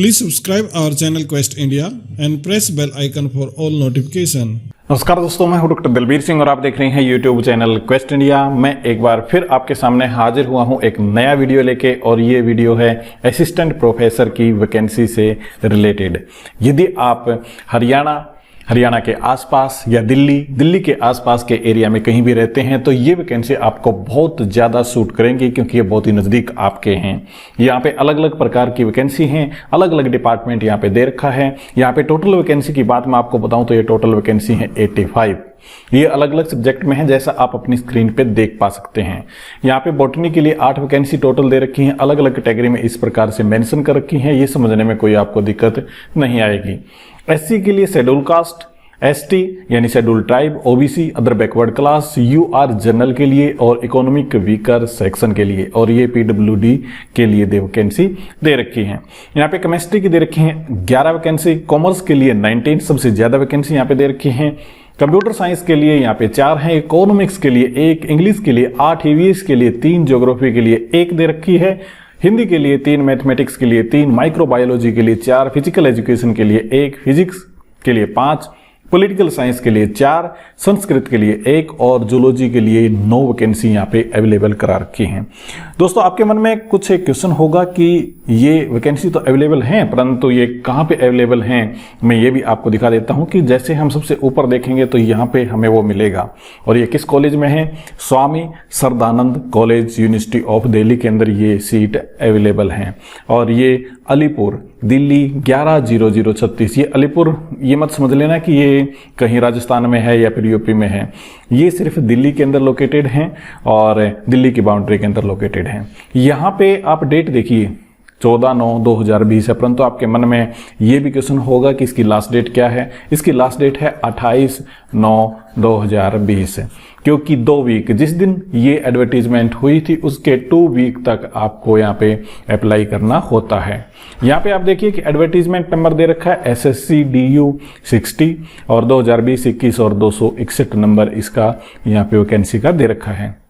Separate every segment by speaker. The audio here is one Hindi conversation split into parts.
Speaker 1: Please subscribe our channel Quest India and press bell icon for all notification.
Speaker 2: नमस्कार दोस्तों, मैं हूं डॉक्टर दलबीर सिंह और आप देख रहे हैं यूट्यूब चैनल क्वेस्ट इंडिया। मैं एक बार फिर आपके सामने हाजिर हुआ हूं एक नया वीडियो लेके और ये वीडियो है असिस्टेंट प्रोफेसर की वैकेंसी से रिलेटेड। यदि आप हरियाणा के आसपास या दिल्ली के आसपास के एरिया में कहीं भी रहते हैं तो ये वैकेंसी आपको बहुत ज़्यादा सूट करेंगी क्योंकि ये बहुत ही नज़दीक आपके हैं। यहाँ पे अलग अलग प्रकार की वैकेंसी हैं, अलग अलग डिपार्टमेंट यहाँ पे दे रखा है। यहाँ पे टोटल वैकेंसी की बात मैं आपको बताऊं तो ये टोटल वैकेंसी है 85। ये अलग अलग सब्जेक्ट में है, जैसा आप अपनी स्क्रीन पे देख पा सकते हैं। यहाँ पे बॉटनी के लिए 8 वैकेंसी टोटल दे रखी हैं, अलग अलग कैटेगरी में इस प्रकार से मेंशन कर रखी हैं। ये समझने में कोई आपको दिक्कत नहीं आएगी। एससी के लिए शेड्यूल कास्ट, एसटी यानी schedule tribe, OBC other backward class, UR general के लिए और इकोनॉमिक वीकर सेक्शन के लिए, और ये पीडब्ल्यूडी के लिए वैकेंसी दे रखी है। यहाँ पे केमिस्ट्री की दे रखी है 11 वैकेंसी, कॉमर्स के लिए 19 सबसे ज्यादा वैकेंसी यहाँ पे दे रखी है। कंप्यूटर साइंस के लिए यहाँ पे 4 हैं, इकोनॉमिक्स के लिए 1, इंग्लिश के लिए 8, ईवीएस के लिए 3, ज्योग्राफी के लिए 1 दे रखी है, हिंदी के लिए 3, मैथमेटिक्स के लिए 3, माइक्रोबायोलॉजी के लिए 4, फिजिकल एजुकेशन के लिए 1, फिजिक्स के लिए 5, पॉलिटिकल साइंस के लिए 4, संस्कृत के लिए 1 और जूलॉजी के लिए 9 वैकेंसी यहाँ पे अवेलेबल करा रखी हैं। दोस्तों, आपके मन में कुछ एक क्वेश्चन होगा कि ये वैकेंसी तो अवेलेबल हैं, परंतु ये कहाँ पे अवेलेबल हैं, मैं ये भी आपको दिखा देता हूँ कि जैसे हम सबसे ऊपर देखेंगे तो यहाँ पे हमें वो मिलेगा। और ये किस कॉलेज में है? Swami Shraddhanand college, university of Delhi के अंदर ये सीट अवेलेबल हैं। और ये अलीपुर, दिल्ली 110036। ये अलीपुर ये मत समझ लेना कि ये कहीं राजस्थान में है या फिर यूपी में है। ये सिर्फ दिल्ली के अंदर लोकेटेड हैं और दिल्ली की बाउंड्री के अंदर लोकेटेड हैं। यहाँ पे आप डेट देखिए 14/9/2020 है, परंतु आपके मन में ये भी क्वेश्चन होगा कि इसकी लास्ट डेट क्या है। इसकी लास्ट डेट है 28/9/2020, क्योंकि 2 वीक जिस दिन ये एडवर्टीजमेंट हुई थी उसके 2 वीक तक आपको यहाँ पे अप्लाई करना होता है। यहाँ पे आप देखिए कि एडवर्टीजमेंट नंबर दे रखा है SSCDU 60 और 2020-21 और 261 नंबर इसका यहाँ पे वैकेंसी का दे रखा है।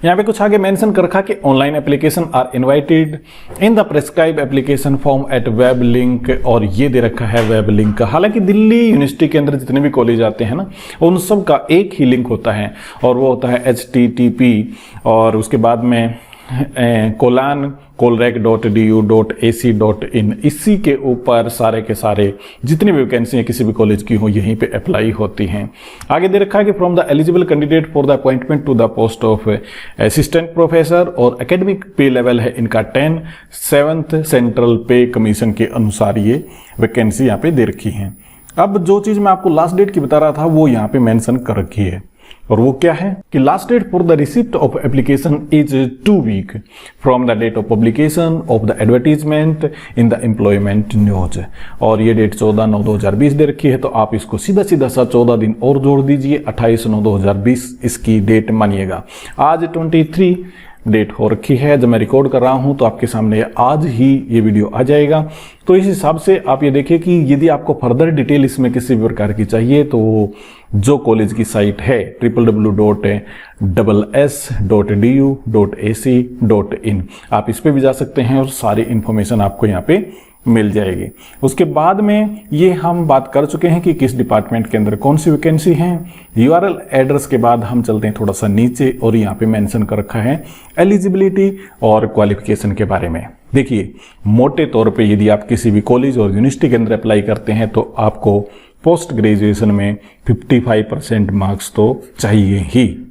Speaker 2: यहाँ पे कुछ आगे मेंशन कर रखा कि online application are invited in the prescribe application form at web link, और ये दे रखा है वेब लिंक। हालांकि दिल्ली यूनिवर्सिटी के अंदर जितने भी कॉलेज आते हैं ना, उन सब का एक ही लिंक होता है और वो होता है http और उसके बाद में colrec.du.ac.in। इसी के ऊपर सारे के सारे जितनी भी वैकेंसी किसी भी कॉलेज की हो यहीं पे अप्लाई होती हैं। आगे दे रखा है कि from the eligible candidate for the appointment to the post of assistant professor, और एकेडमिक पे लेवल है इनका 10, 7th सेंट्रल पे कमीशन के अनुसार ये वैकेंसी यहाँ पे दे रखी है। अब जो चीज मैं आपको लास्ट डेट की बता रहा था वो यहाँ पे मेंशन कर रखी है, और वो क्या है कि last date for the receipt of application is 2 week from the date of publication of the advertisement in the employment news, और ये डेट 14/9/2020 दे रखी है। तो आप इसको सीधा सीधा सा 14 दिन और जोड़ दीजिए, 28/9/2020 इसकी डेट मानिएगा। आज 23 डेट हो रखी है, जब मैं रिकॉर्ड कर रहा हूं तो आपके सामने आज ही ये वीडियो आ जाएगा। तो इस हिसाब से आप ये देखिए कि यदि आपको फर्दर डिटेल इसमें किसी भी प्रकार की चाहिए तो जो कॉलेज की साइट है www.ss.du.ac.in, आप इस पे भी जा सकते हैं और सारी इंफॉर्मेशन आपको यहाँ पे मिल जाएगी। उसके बाद में ये हम बात कर चुके हैं कि किस डिपार्टमेंट के अंदर कौन सी वैकेंसी है। यूआरएल एड्रेस के बाद हम चलते हैं थोड़ा सा नीचे और यहाँ पे मेंशन कर रखा है एलिजिबिलिटी और क्वालिफिकेशन के बारे में। देखिए, मोटे तौर पे यदि आप किसी भी कॉलेज और यूनिवर्सिटी के अंदर अप्लाई करते हैं तो आपको पोस्ट ग्रेजुएशन में 55% मार्क्स तो चाहिए ही।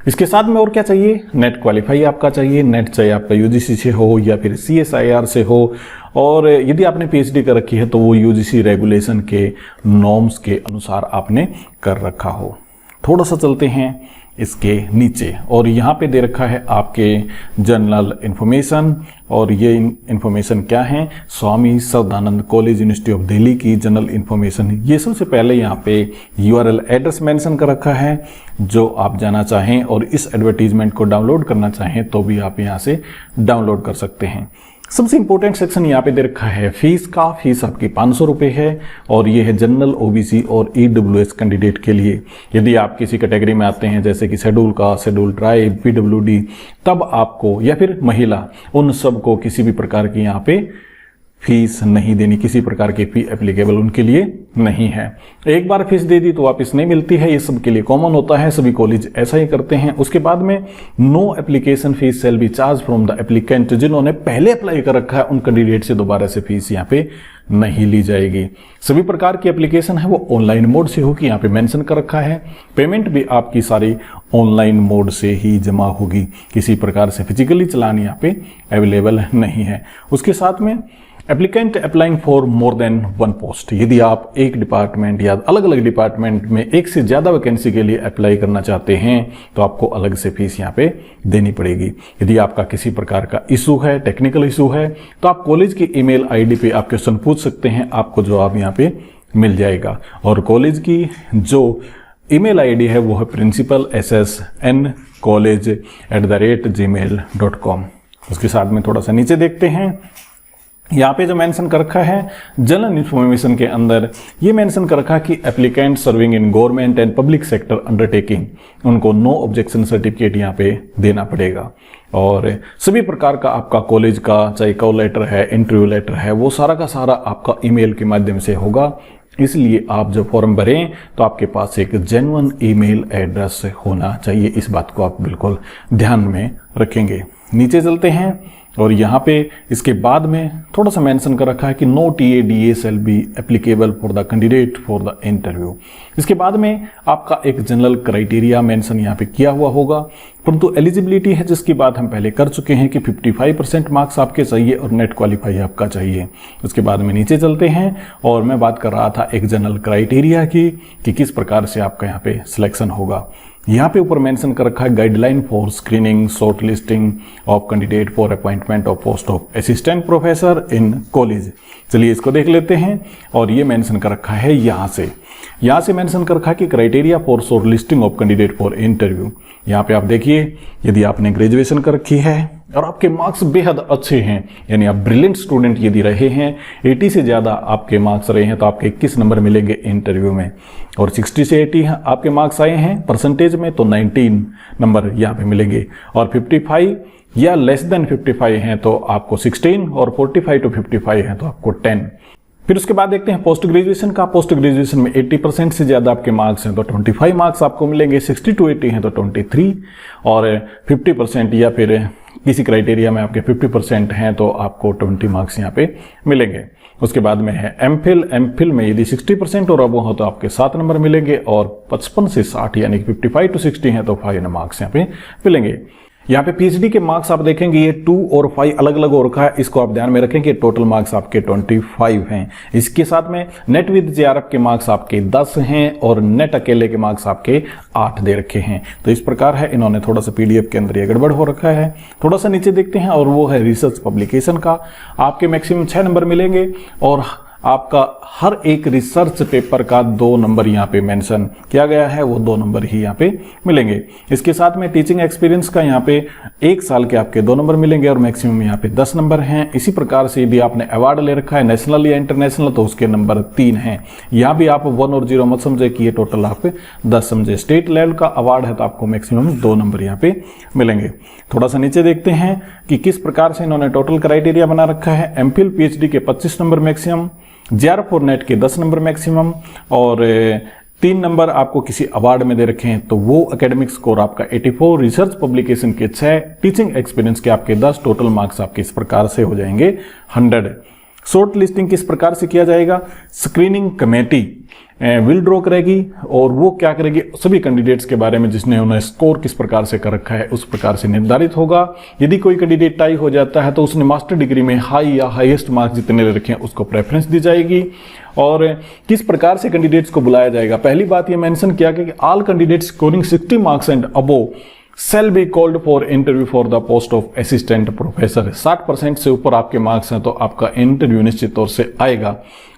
Speaker 2: इसके साथ में और क्या चाहिए? नेट क्वालिफाई आपका चाहिए। नेट चाहे आपका यूजीसी से हो या फिर CSIR से हो, और यदि आपने PhD कर रखी है तो वो यूजीसी रेगुलेशन के नॉर्म्स के अनुसार आपने कर रखा हो। थोड़ा सा चलते हैं इसके नीचे, और यहाँ पे दे रखा है आपके जनरल इंफॉर्मेशन, और ये इंफॉर्मेशन क्या है? Swami Shraddhanand college, university of Delhi की जनरल इंफॉर्मेशन। ये सबसे पहले यहाँ पे URL एड्रेस मेंशन कर रखा है, जो आप जाना चाहें और इस एडवर्टीजमेंट को डाउनलोड करना चाहें तो भी आप यहाँ से डाउनलोड कर सकते हैं। सबसे इंपॉर्टेंट सेक्शन यहाँ पे दे रखा है फीस का। फीस आपकी 500 रुपये है और ये है जनरल, ओबीसी और ईडब्ल्यूएस कैंडिडेट के लिए। यदि आप किसी कैटेगरी में आते हैं जैसे कि schedule caste, schedule tribe, PWD, तब आपको, या फिर महिला, उन सबको किसी भी प्रकार की यहाँ पे फीस नहीं देनी, किसी प्रकार की फी एप्लीकेबल उनके लिए नहीं है। एक बार फीस दे दी तो वापस नहीं मिलती है, ये सबके लिए कॉमन होता है, सभी कॉलेज ऐसा ही करते हैं। उसके बाद में no application fees shall be charge from the applicant. जिन्होंने पहले अप्लाई कर रखा है उन कैंडिडेट से दोबारा से फीस यहाँ पे नहीं ली जाएगी। सभी प्रकार की एप्लीकेशन है वो ऑनलाइन मोड से होगी, यहाँ पे मेंशन कर रखा है। पेमेंट भी आपकी सारी ऑनलाइन मोड से ही जमा होगी, किसी प्रकार से फिजिकली चलान यहाँ पे अवेलेबल नहीं है। उसके साथ में applicant applying for more than one post. यदि आप एक डिपार्टमेंट या अलग अलग डिपार्टमेंट में एक से ज्यादा वैकेंसी के लिए अप्लाई करना चाहते हैं तो आपको अलग से फीस यहाँ पे देनी पड़ेगी। यदि आपका किसी प्रकार का इशू है, टेक्निकल इशू है, तो आप कॉलेज की ईमेल आईडी पे आप क्वेश्चन पूछ सकते हैं, आपको जवाब यहाँ पे मिल जाएगा। और कॉलेज की जो ईमेल आईडी है वो है principalssncollege@gmail.com। उसके साथ में थोड़ा सा नीचे देखते हैं, यहाँ पे जो मेंशन कर रखा है जनरल इन्फॉर्मेशन के अंदर, ये मेंशन कर रखा है कि applicant serving in government and public sector undertaking, उनको नो ऑब्जेक्शन सर्टिफिकेट यहाँ पे देना पड़ेगा। और सभी प्रकार का आपका कॉलेज का चाहे कॉल लेटर है, इंटरव्यू लेटर है, वो सारा का सारा आपका ईमेल के माध्यम से होगा। इसलिए आप जब फॉर्म भरें तो आपके पास एक जेन्युइन ईमेल एड्रेस होना चाहिए। इस बात को आप बिल्कुल ध्यान में रखेंगे। नीचे चलते हैं और यहाँ पे इसके बाद में थोड़ा सा मेंशन कर रखा है कि no TADA shall be applicable for the candidate for the interview. इसके बाद में आपका एक जनरल क्राइटेरिया मेंशन यहाँ पे किया हुआ होगा, परंतु एलिजिबिलिटी है जिसकी बात हम पहले कर चुके हैं कि 55% मार्क्स आपके चाहिए और नेट क्वालिफाई आपका चाहिए। उसके बाद में नीचे चलते हैं और मैं बात कर रहा था एक जनरल क्राइटेरिया की कि किस प्रकार से आपका यहाँ पे सिलेक्शन होगा। यहाँ पे ऊपर मेंशन कर रखा है guideline for screening short listing of candidate for appointment of post of assistant professor in college. चलिए इसको देख लेते हैं। और ये मेंशन कर रखा है यहाँ से मेंशन कर रखा है कि criteria for short listing of candidate for interview. यहाँ पे आप देखिए, यदि आपने ग्रेजुएशन कर रखी है और आपके मार्क्स बेहद अच्छे हैं, यानी आप ब्रिलियंट स्टूडेंट यदि रहे हैं, 80 से ज़्यादा आपके मार्क्स रहे हैं, तो आपके 21 नंबर मिलेंगे इंटरव्यू में। और 60 से 80 आपके मार्क्स आए हैं परसेंटेज में तो 19 नंबर यहाँ पे मिलेंगे। और 55 या लेस देन 55 हैं तो आपको 16 और 45 to 55 हैं तो आपको 10। फिर उसके बाद देखते हैं पोस्ट ग्रेजुएशन का। पोस्ट ग्रेजुएशन में 80% से ज़्यादा आपके मार्क्स हैं तो 25 मार्क्स आपको मिलेंगे, 60 to 80 हैं तो 23, और 50% या फिर किसी क्राइटेरिया में आपके 50% हैं तो आपको 20 मार्क्स यहाँ पे मिलेंगे। उसके बाद में है एमफिल में यदि 60% और अबव हो तो आपके 7 नंबर मिलेंगे, और 55 से 60 यानी कि 55 to 60 हैं तो 5 मार्क्स यहाँ पे मिलेंगे। यहाँ पे पीएचडी के मार्क्स आप देखेंगे ये 2 और 5 अलग अलग हो रखा है, इसको आप ध्यान में रखें कि टोटल मार्क्स आपके 25 हैं। इसके साथ में नेट विद जेआरएफ के मार्क्स आपके 10 हैं और नेट अकेले के मार्क्स आपके 8 दे रखे हैं। तो इस प्रकार है, इन्होंने थोड़ा सा पीडीएफ के अंदर ये गड़बड़ हो रखा है। थोड़ा सा नीचे देखते हैं और वो है रिसर्च पब्लिकेशन का। आपके मैक्सिमम 6 नंबर मिलेंगे और आपका हर एक रिसर्च पेपर का 2 नंबर यहाँ पे मेंशन किया गया है, वो 2 नंबर ही यहाँ पे मिलेंगे। इसके साथ में टीचिंग एक्सपीरियंस का यहाँ पे 1 साल के आपके 2 नंबर मिलेंगे और मैक्सिमम यहाँ पे 10 नंबर हैं। इसी प्रकार से यदि आपने अवार्ड ले रखा है नेशनल या इंटरनेशनल तो उसके नंबर 3 हैं। यहाँ भी आप 1 और 0 मत समझे कि ये टोटल आप 10 समझे। स्टेट लेवल का अवार्ड है तो आपको मैक्सिमम 2 नंबर यहाँ पे मिलेंगे। थोड़ा सा नीचे देखते हैं कि किस प्रकार से इन्होंने टोटल क्राइटेरिया बना रखा है। एमफिल पीएचडी के 25 नंबर मैक्सिमम, जेआरएफ और नेट के 10 नंबर मैक्सिमम, और 3 नंबर आपको किसी अवार्ड में दे रखे हैं तो वो एकेडमिक स्कोर आपका 84, रिसर्च पब्लिकेशन के 6, टीचिंग एक्सपीरियंस के आपके 10, टोटल मार्क्स आपके इस प्रकार से हो जाएंगे 100। शॉर्ट लिस्टिंग किस प्रकार से किया जाएगा? स्क्रीनिंग कमेटी विल ड्रॉ करेगी और वो क्या करेगी, सभी कैंडिडेट्स के बारे में जिसने उन्हें स्कोर किस प्रकार से कर रखा है उस प्रकार से निर्धारित होगा। यदि कोई कैंडिडेट टाई हो जाता है तो उसने मास्टर डिग्री में हाई या हाईएस्ट मार्क्स जितने ले रखे हैं उसको प्रेफरेंस दी जाएगी। और किस प्रकार से कैंडिडेट्स को बुलाया जाएगा, पहली बात ये मेंशन किया गया कि all candidates scoring 60 marks and above shall be called for interview for the post of assistant professor। 60% से ऊपर आपके मार्क्स हैं तो आपका इंटरव्यू निश्चित तौर से आएगा।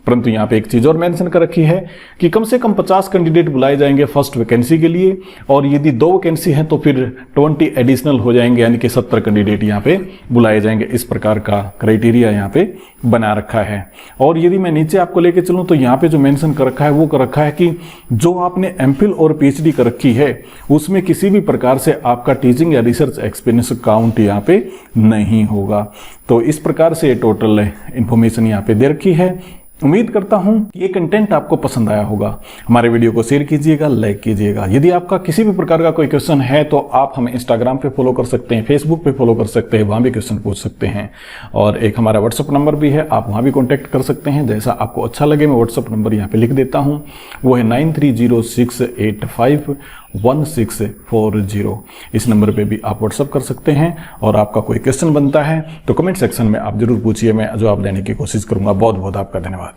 Speaker 2: परंतु यहाँ पे एक चीज और मेंशन कर रखी है कि कम से कम 50 कैंडिडेट बुलाए जाएंगे फर्स्ट वैकेंसी के लिए, और यदि 2 वैकेंसी है तो फिर 20 एडिशनल हो जाएंगे, यानी कि 70 कैंडिडेट यहाँ पे बुलाए जाएंगे। इस प्रकार का क्राइटेरिया यहाँ पे बना रखा है। और यदि मैं नीचे आपको लेके चलूं तो यहाँ पे जो मेंशन कर रखा है वो कर रखा है कि जो आपने एमफिल और पीएचडी कर रखी है उसमें किसी भी प्रकार से आपका टीचिंग या रिसर्च एक्सपीरियंस काउंट यहाँ पे नहीं होगा। तो इस प्रकार से टोटल इंफॉर्मेशन यहाँ पे दे रखी है। उम्मीद करता हूं कि ये कंटेंट आपको पसंद आया होगा। हमारे वीडियो को शेयर कीजिएगा, लाइक कीजिएगा। यदि आपका किसी भी प्रकार का कोई क्वेश्चन है तो आप हमें इंस्टाग्राम पे फॉलो कर सकते हैं, फेसबुक पे फॉलो कर सकते हैं, वहां भी क्वेश्चन पूछ सकते हैं। और एक हमारा व्हाट्सअप नंबर भी है, आप वहां भी कॉन्टैक्ट कर सकते हैं। जैसा आपको अच्छा लगे मैं व्हाट्सअप नंबर यहाँ पे लिख देता हूँ, वो है 9306851640। इस नंबर पे भी आप व्हाट्सअप कर सकते हैं। और आपका कोई क्वेश्चन बनता है तो कमेंट सेक्शन में आप जरूर पूछिए, मैं जवाब देने की कोशिश करूंगा। बहुत बहुत आपका धन्यवाद।